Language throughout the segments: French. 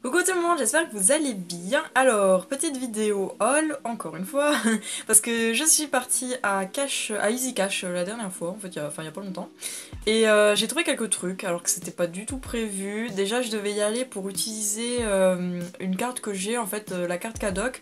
Coucou tout le monde, j'espère que vous allez bien. Alors, petite vidéo haul, encore une fois, parce que je suis partie à Easy Cash la dernière fois, en fait, il y a pas longtemps. Et j'ai trouvé quelques trucs, alors que c'était pas du tout prévu. Déjà, je devais y aller pour utiliser une carte que j'ai, en fait, la carte Cadoc.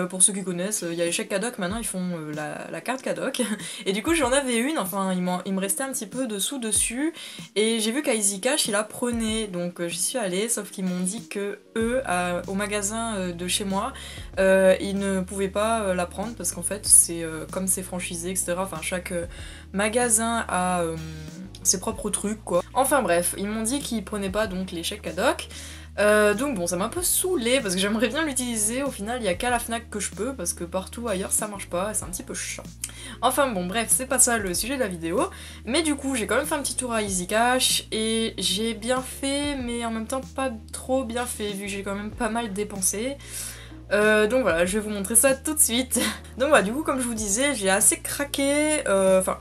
Pour ceux qui connaissent, il y a les chèques Cadoc, maintenant ils font la carte Cadoc. Et du coup, j'en avais une, enfin, il me restait un petit peu de sous dessus. Et j'ai vu qu'à Easy Cash, il apprenait, donc j'y suis allée, sauf qu'ils m'ont dit que eux, au magasin de chez moi, ils ne pouvaient pas la prendre parce qu'en fait, c'est comme c'est franchisé, etc. Enfin, chaque magasin a ses propres trucs, quoi. Enfin bref, ils m'ont dit qu'ils prenaient pas donc les chèques Cadoc. Donc bon, ça m'a un peu saoulée parce que j'aimerais bien l'utiliser. Au final, il y a qu'à la Fnac que je peux parce que partout ailleurs ça marche pas, c'est un petit peu chiant. Enfin bon, bref, c'est pas ça le sujet de la vidéo. Mais du coup, j'ai quand même fait un petit tour à Easy Cash et j'ai bien fait, mais en même temps pas trop bien fait vu que j'ai quand même pas mal dépensé. Donc voilà, je vais vous montrer ça tout de suite. Donc voilà, du coup, comme je vous disais, j'ai assez craqué. Enfin,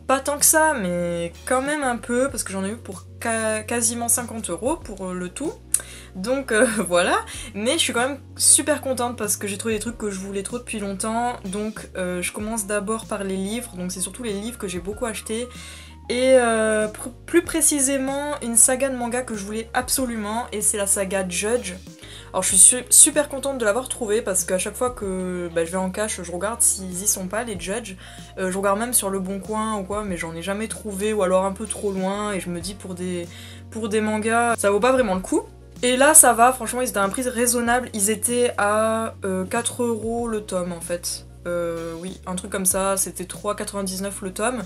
pas tant que ça, mais quand même un peu, parce que j'en ai eu pour quasiment 50 € pour le tout. Donc voilà, mais je suis quand même super contente parce que j'ai trouvé des trucs que je voulais trop depuis longtemps. Donc je commence d'abord par les livres, donc c'est surtout les livres que j'ai beaucoup achetés. Et plus précisément, une saga de manga que je voulais absolument, et c'est la saga Judge. Alors je suis super contente de l'avoir trouvé parce qu'à chaque fois que je vais en cash, je regarde s'ils y sont pas, les Judge. Je regarde même sur le Bon Coin ou quoi, mais j'en ai jamais trouvé, ou alors un peu trop loin, et je me dis pour des mangas, ça vaut pas vraiment le coup. Et là ça va, franchement ils étaient à un prix raisonnable, ils étaient à 4 € le tome en fait. Oui, un truc comme ça, c'était 3,99 le tome.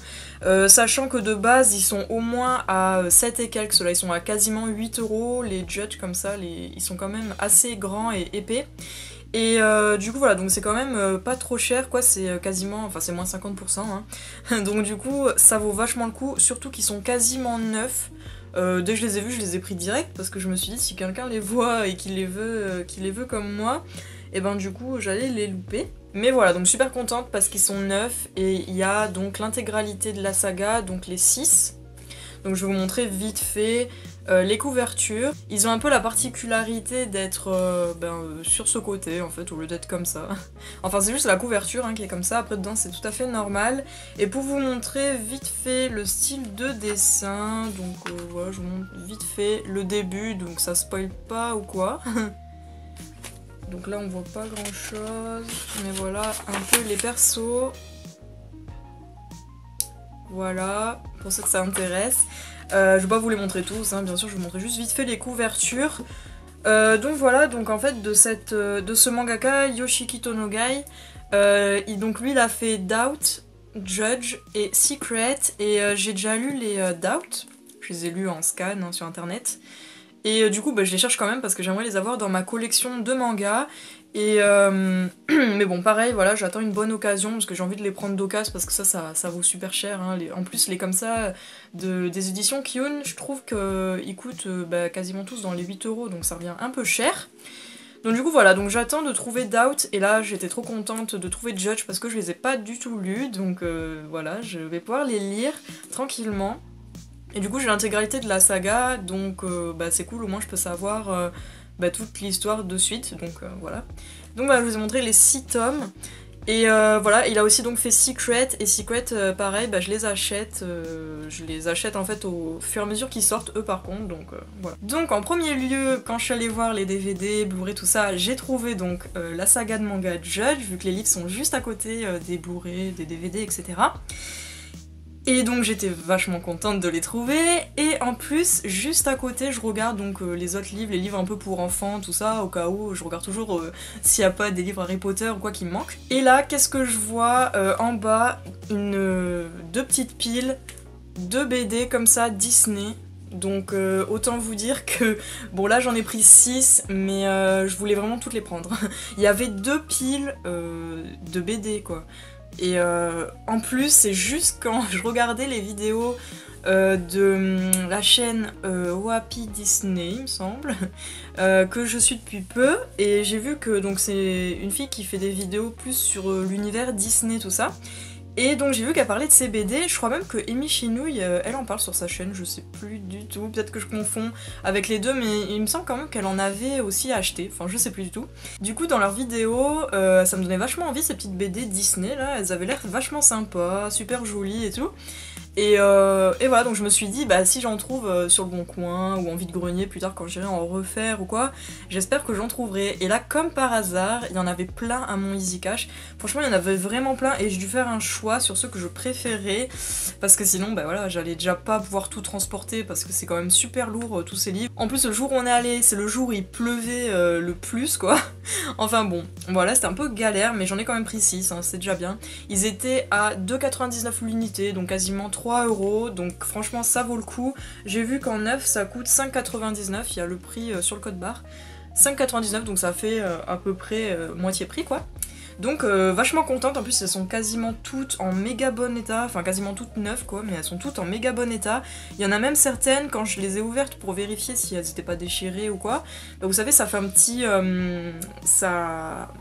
Sachant que de base, ils sont au moins à 7 et quelques, là ils sont à quasiment 8 €, les Judge comme ça, ils sont quand même assez grands et épais. Et du coup voilà, donc c'est quand même pas trop cher quoi, c'est quasiment, enfin c'est moins 50%, hein. Donc du coup ça vaut vachement le coup, surtout qu'ils sont quasiment neufs. Dès que je les ai vus, je les ai pris direct parce que je me suis dit si quelqu'un les voit et qu'il les veut comme moi, et ben du coup j'allais les louper. Mais voilà, donc super contente parce qu'ils sont neufs et il y a donc l'intégralité de la saga, donc les 6. Donc je vais vous montrer vite fait les couvertures. Ils ont un peu la particularité d'être sur ce côté en fait, au lieu d'être comme ça. Enfin c'est juste la couverture hein, qui est comme ça, après dedans c'est tout à fait normal. Et pour vous montrer vite fait le style de dessin, donc voilà, je vous montre vite fait le début, donc ça spoil pas ou quoi. Donc là on voit pas grand chose, mais voilà un peu les persos. Voilà, pour ceux que ça intéresse. Je vais pas vous les montrer tous, hein, bien sûr, je vais vous montrer juste vite fait les couvertures. Donc voilà, donc en fait de ce mangaka Yoshiki Tonogai, donc lui il a fait Doubt, Judge et Secret, et j'ai déjà lu les Doubt, je les ai lus en scan hein, sur internet. Et du coup, je les cherche quand même parce que j'aimerais les avoir dans ma collection de mangas. Et mais bon, pareil, voilà, j'attends une bonne occasion parce que j'ai envie de les prendre d'occasion parce que ça vaut super cher. Hein. En plus, les comme ça, des éditions Kiyun, je trouve qu'ils coûtent quasiment tous dans les 8 € donc ça revient un peu cher. Donc du coup, voilà, donc j'attends de trouver Doubt et là, j'étais trop contente de trouver Judge parce que je les ai pas du tout lus. Donc voilà, je vais pouvoir les lire tranquillement. Et du coup j'ai l'intégralité de la saga, donc c'est cool, au moins je peux savoir toute l'histoire de suite, donc voilà. Donc voilà, je vous ai montré les 6 tomes, et voilà, il a aussi donc fait Secret, et Secret pareil, je les achète en fait au fur et à mesure qu'ils sortent, eux par contre, donc voilà. Donc en premier lieu, quand je suis allée voir les DVD, Blu-ray, tout ça, j'ai trouvé donc la saga de manga Judge, vu que les livres sont juste à côté des Blu-ray, des DVD, etc. Et donc j'étais vachement contente de les trouver, et en plus, juste à côté, je regarde donc les autres livres, les livres un peu pour enfants, tout ça, au cas où, je regarde toujours s'il n'y a pas des livres Harry Potter ou quoi qui me manquent. Et là, qu'est-ce que je vois en bas, deux petites piles de BD comme ça, Disney. Donc autant vous dire que, bon là j'en ai pris 6, mais je voulais vraiment toutes les prendre. Il y avait 2 piles de BD quoi. Et en plus, c'est juste quand je regardais les vidéos de la chaîne Wapi Disney, il me semble, que je suis depuis peu, et j'ai vu que donc c'est une fille qui fait des vidéos plus sur l'univers Disney, tout ça. Et donc j'ai vu qu'elle parlait de ces BD, je crois même que Amy Chinouille, elle en parle sur sa chaîne, je sais plus du tout, peut-être que je confonds avec les deux, mais il me semble quand même qu'elle en avait aussi acheté, enfin je sais plus du tout. Du coup dans leurs vidéos, ça me donnait vachement envie ces petites BD Disney là, elles avaient l'air vachement sympas, super jolies et tout. Et voilà, donc je me suis dit, bah si j'en trouve sur le Bon Coin ou en vide-grenier plus tard quand j'irai en refaire ou quoi, j'espère que j'en trouverai. Et là, comme par hasard, il y en avait plein à mon Easy Cash. Franchement, il y en avait vraiment plein et j'ai dû faire un choix sur ceux que je préférais parce que sinon, bah voilà, j'allais déjà pas pouvoir tout transporter parce que c'est quand même super lourd tous ces livres. En plus, le jour où on est allé, c'est le jour où il pleuvait le plus quoi. Enfin bon, voilà, c'était un peu galère, mais j'en ai quand même pris 6, hein, c'est déjà bien. Ils étaient à 2,99€ l'unité, donc quasiment 3€, donc franchement ça vaut le coup. J'ai vu qu'en neuf ça coûte 5,99€, il y a le prix sur le code barre. 5,99€, donc ça fait à peu près moitié prix quoi. Donc vachement contente, en plus elles sont quasiment toutes en méga bon état, enfin quasiment toutes neuves quoi, mais elles sont toutes en méga bon état. Il y en a même certaines, quand je les ai ouvertes pour vérifier si elles n'étaient pas déchirées ou quoi, bah, vous savez ça fait un petit... ça...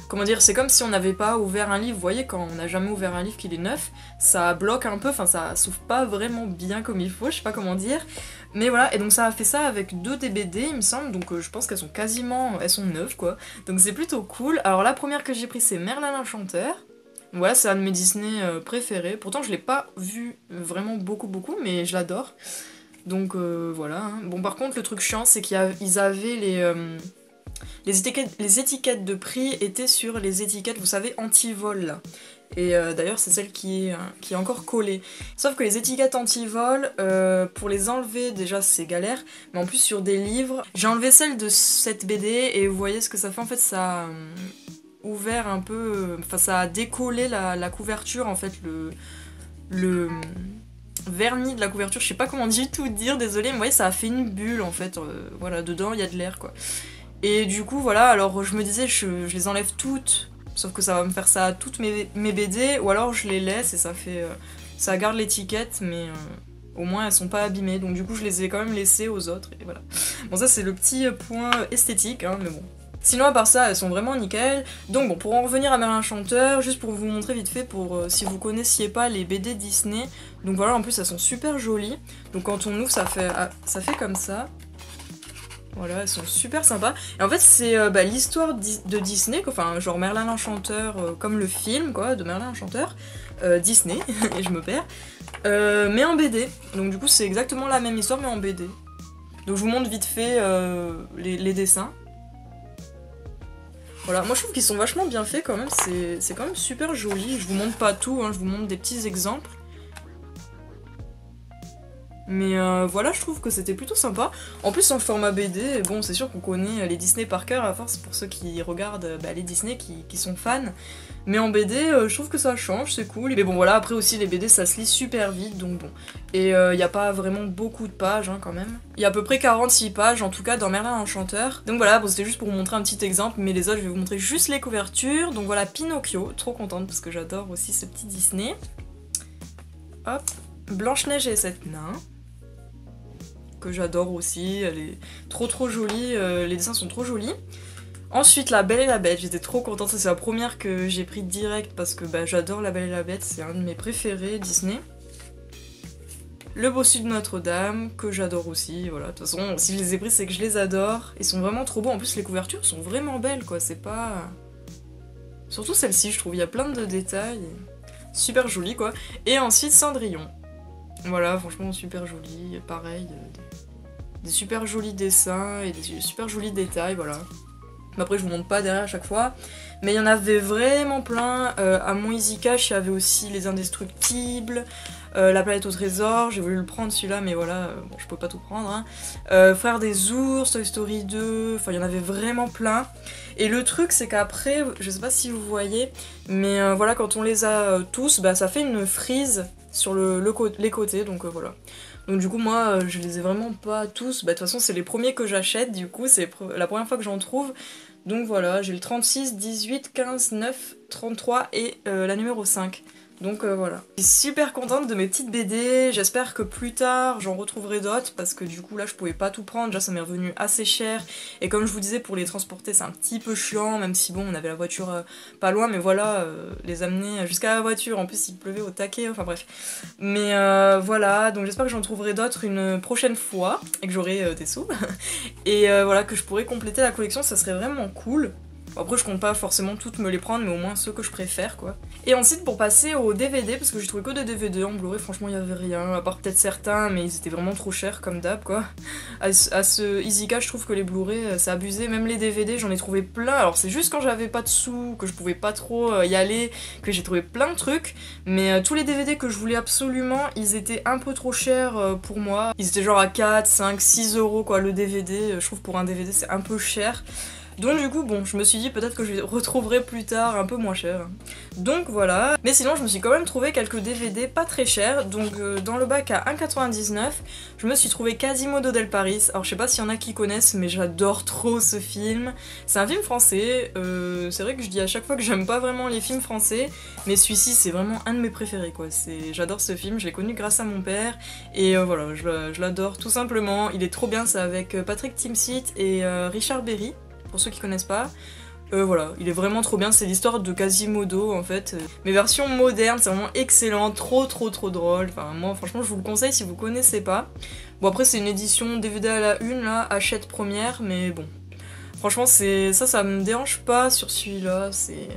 Comment dire, c'est comme si on n'avait pas ouvert un livre, vous voyez quand on n'a jamais ouvert un livre qu'il est neuf, ça bloque un peu, enfin ça s'ouvre pas vraiment bien comme il faut, je sais pas comment dire. Mais voilà, et donc ça a fait ça avec 2 DBD il me semble, donc je pense qu'elles sont quasiment, elles sont neuves quoi. Donc c'est plutôt cool. Alors la première que j'ai prise c'est Merlin l'Enchanteur. Voilà, c'est un de mes Disney préférés. Pourtant je l'ai pas vu vraiment beaucoup mais je l'adore. Donc voilà. Hein. Bon par contre le truc chiant c'est qu'ils avaient les étiquettes de prix étaient sur les étiquettes, vous savez, anti-vol là. Et d'ailleurs c'est celle qui est encore collée. Sauf que les étiquettes anti-vol, pour les enlever déjà c'est galère, mais en plus sur des livres, j'ai enlevé celle de cette BD et vous voyez ce que ça fait, en fait ça a ouvert un peu, enfin ça a décollé la couverture en fait, le vernis de la couverture, je sais pas comment du tout dire, désolé, mais vous voyez ça a fait une bulle en fait, voilà, dedans il y a de l'air quoi. Et du coup voilà, alors je me disais je les enlève toutes, sauf que ça va me faire ça à toutes mes BD, ou alors je les laisse et ça fait ça garde l'étiquette, mais au moins elles sont pas abîmées, donc du coup je les ai quand même laissées aux autres, et voilà. Bon ça c'est le petit point esthétique, hein, mais bon. Sinon à part ça elles sont vraiment nickel. Donc bon, pour en revenir à Merlin l'Enchanteur, juste pour vous montrer vite fait, pour si vous connaissiez pas les BD Disney, donc voilà, en plus elles sont super jolies, donc quand on ouvre ça fait comme ça. Voilà, elles sont super sympas. Et en fait, c'est l'histoire de Disney, quoi. Enfin, genre Merlin l'Enchanteur, comme le film, quoi, de Merlin l'Enchanteur, Disney, et je me perds, mais en BD. Donc du coup, c'est exactement la même histoire, mais en BD. Donc je vous montre vite fait les dessins. Voilà, moi je trouve qu'ils sont vachement bien faits quand même, c'est quand même super joli. Je vous montre pas tout, hein, je vous montre des petits exemples. Mais voilà, je trouve que c'était plutôt sympa. En plus, en format BD, bon, c'est sûr qu'on connaît les Disney par cœur, à force pour ceux qui regardent les Disney, qui sont fans. Mais en BD, je trouve que ça change, c'est cool. Mais bon, voilà, après aussi, les BD, ça se lit super vite, donc bon. Et il n'y a pas vraiment beaucoup de pages, hein, quand même. Il y a à peu près 46 pages, en tout cas, dans Merlin l'Enchanteur. Donc voilà, bon, c'était juste pour vous montrer un petit exemple, mais les autres, je vais vous montrer juste les couvertures. Donc voilà, Pinocchio, trop contente, parce que j'adore aussi ce petit Disney. Hop, Blanche-Neige et les 7 nains. Que j'adore aussi, elle est trop jolie, les dessins sont trop jolis. Ensuite La Belle et la Bête, j'étais trop contente, c'est la première que j'ai pris direct parce que j'adore La Belle et la Bête, c'est un de mes préférés Disney. Le Bossu de Notre-Dame, que j'adore aussi, voilà, de toute façon si je les ai pris c'est que je les adore, ils sont vraiment trop beaux, en plus les couvertures sont vraiment belles quoi, c'est pas... Surtout celle-ci je trouve, il y a plein de détails, super joli quoi. Et ensuite Cendrillon. Voilà, franchement super joli, pareil, des super jolis dessins et des super jolis détails, voilà. Mais après je vous montre pas derrière à chaque fois, mais il y en avait vraiment plein. À mon Easy Cash il y avait aussi Les Indestructibles, La Planète au Trésor, j'ai voulu le prendre celui-là mais voilà, bon, je peux pas tout prendre. Hein. Frères des Ours, Toy Story 2, enfin il y en avait vraiment plein. Et le truc c'est qu'après, je sais pas si vous voyez, mais voilà quand on les a tous, ça fait une frise sur les côtés, donc voilà. Donc du coup moi je les ai vraiment pas tous, de toute façon c'est les premiers que j'achète, du coup c'est la première fois que j'en trouve. Donc voilà, j'ai le 36, 18, 15, 9, 33 et la numéro 5. Donc voilà. Je suis super contente de mes petites BD, j'espère que plus tard j'en retrouverai d'autres parce que du coup là je pouvais pas tout prendre, déjà ça m'est revenu assez cher et comme je vous disais pour les transporter c'est un petit peu chiant même si bon on avait la voiture pas loin mais voilà, les amener jusqu'à la voiture, en plus il pleuvait au taquet, enfin bref. Mais voilà, donc j'espère que j'en trouverai d'autres une prochaine fois et que j'aurai des sous et voilà que je pourrai compléter la collection, ça serait vraiment cool. Après je compte pas forcément toutes me les prendre mais au moins ceux que je préfère quoi. Et ensuite pour passer aux DVD, parce que j'ai trouvé que des DVD en Blu-ray, franchement il y avait rien, à part peut-être certains mais ils étaient vraiment trop chers comme d'hab quoi. À ce EasyCash je trouve que les Blu-ray c'est abusé, même les DVD j'en ai trouvé plein, alors c'est juste quand j'avais pas de sous, que je pouvais pas trop y aller, que j'ai trouvé plein de trucs, mais tous les DVD que je voulais absolument, ils étaient un peu trop chers pour moi. Ils étaient genre à 4, 5, 6 euros quoi le DVD, je trouve pour un DVD c'est un peu cher. Donc du coup bon, je me suis dit peut-être que je les retrouverai plus tard un peu moins cher. Donc voilà, mais sinon je me suis quand même trouvé quelques DVD pas très chers, donc dans le bac à 1,99, je me suis trouvé Quasimodo del Paris. Alors je sais pas s'il y en a qui connaissent mais j'adore trop ce film. C'est un film français, c'est vrai que je dis à chaque fois que j'aime pas vraiment les films français, mais celui-ci c'est vraiment un de mes préférés quoi. J'adore ce film, je l'ai connu grâce à mon père, et voilà, je l'adore tout simplement, il est trop bien, c'est avec Patrick Timsit et Richard Berry. Pour ceux qui connaissent pas, voilà, il est vraiment trop bien, c'est l'histoire de Quasimodo en fait, mais version moderne, c'est vraiment excellent, trop drôle, enfin moi franchement je vous le conseille si vous connaissez pas. Bon après c'est une édition DVD à la une là, Hachette première, mais bon, franchement ça me dérange pas sur celui-là, c'est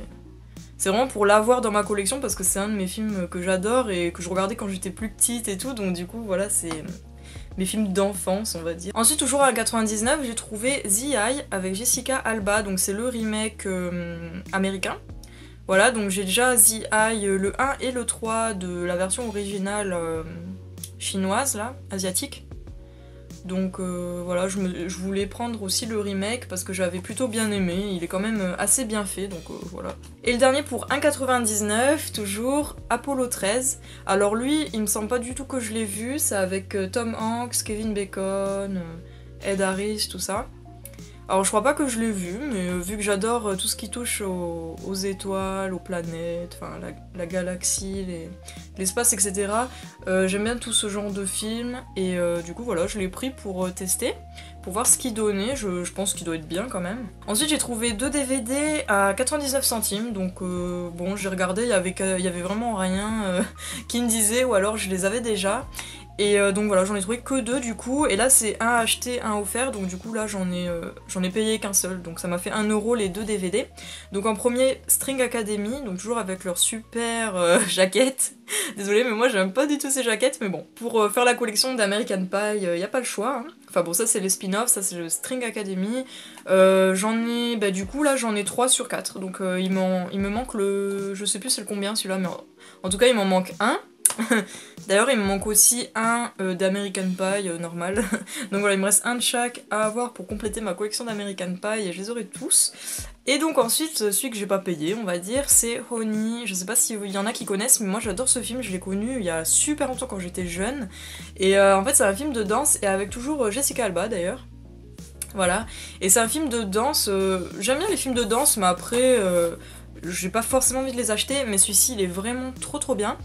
vraiment pour l'avoir dans ma collection parce que c'est un de mes films que j'adore et que je regardais quand j'étais plus petite et tout, donc du coup voilà c'est mes films d'enfance on va dire. Ensuite toujours à 99 j'ai trouvé The Eye avec Jessica Alba, donc c'est le remake américain. Voilà, donc j'ai déjà The Eye le 1 et le 3 de la version originale chinoise là, asiatique. Donc voilà, je voulais prendre aussi le remake parce que j'avais plutôt bien aimé, il est quand même assez bien fait, donc voilà. Et le dernier pour 1,99, toujours, Apollo 13. Alors lui, il me semble pas du tout que je l'ai vu, c'est avec Tom Hanks, Kevin Bacon, Ed Harris, tout ça. Alors je crois pas que je l'ai vu, mais vu que j'adore tout ce qui touche aux étoiles, aux planètes, enfin la galaxie, l'espace, etc. J'aime bien tout ce genre de films, et du coup voilà, je l'ai pris pour tester, pour voir ce qu'il donnait, je pense qu'il doit être bien quand même. Ensuite j'ai trouvé 2 DVD à 99 centimes, donc bon j'ai regardé, il y avait vraiment rien qui me disait, ou alors je les avais déjà. Et donc voilà, j'en ai trouvé que 2 du coup, et là c'est un acheté, un offert, donc du coup là j'en ai payé qu'un seul, donc ça m'a fait 1 euro les 2 DVD. Donc en premier, String Academy, donc toujours avec leur super jaquette. Désolée mais moi j'aime pas du tout ces jaquettes, mais bon, pour faire la collection d'American Pie, y a pas le choix, hein. Enfin bon, ça c'est les spin-offs, ça c'est le String Academy. Du coup là j'en ai 3 sur 4, donc il me manque le... je sais plus c'est le combien celui-là, mais en tout cas il m'en manque un. D'ailleurs il me manque aussi un d'American Pie normal. Donc voilà, il me reste un de chaque à avoir pour compléter ma collection d'American Pie et je les aurai tous. Et donc ensuite, celui que j'ai pas payé, on va dire, c'est Honey. Je sais pas s'il y en a qui connaissent, mais moi j'adore ce film, je l'ai connu il y a super longtemps quand j'étais jeune. Et en fait c'est un film de danse, et avec toujours Jessica Alba d'ailleurs. Voilà, et c'est un film de danse, j'aime bien les films de danse, mais après, j'ai pas forcément envie de les acheter, mais celui-ci il est vraiment trop bien.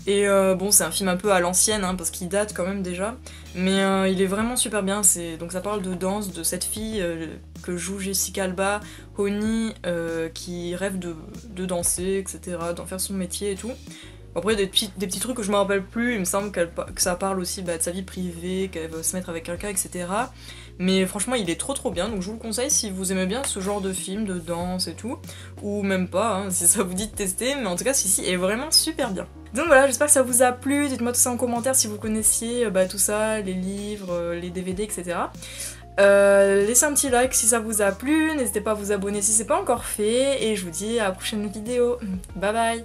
Et bon, c'est un film un peu à l'ancienne, hein, parce qu'il date quand même déjà, mais il est vraiment super bien. Donc ça parle de danse, de cette fille que joue Jessica Alba, Honey, qui rêve de danser, etc., d'en faire son métier et tout. Après, des petits trucs que je me rappelle plus, il me semble que ça parle aussi de sa vie privée, qu'elle veut se mettre avec quelqu'un, etc. Mais franchement, il est trop bien, donc je vous le conseille si vous aimez bien ce genre de film, de danse et tout. Ou même pas, hein, si ça vous dit de tester, mais en tout cas, celui-ci est vraiment super bien. Donc voilà, j'espère que ça vous a plu, dites-moi tout ça en commentaire si vous connaissiez tout ça, les livres, les DVD, etc. Laissez un petit like si ça vous a plu, n'hésitez pas à vous abonner si c'est pas encore fait, et je vous dis à la prochaine vidéo. Bye bye!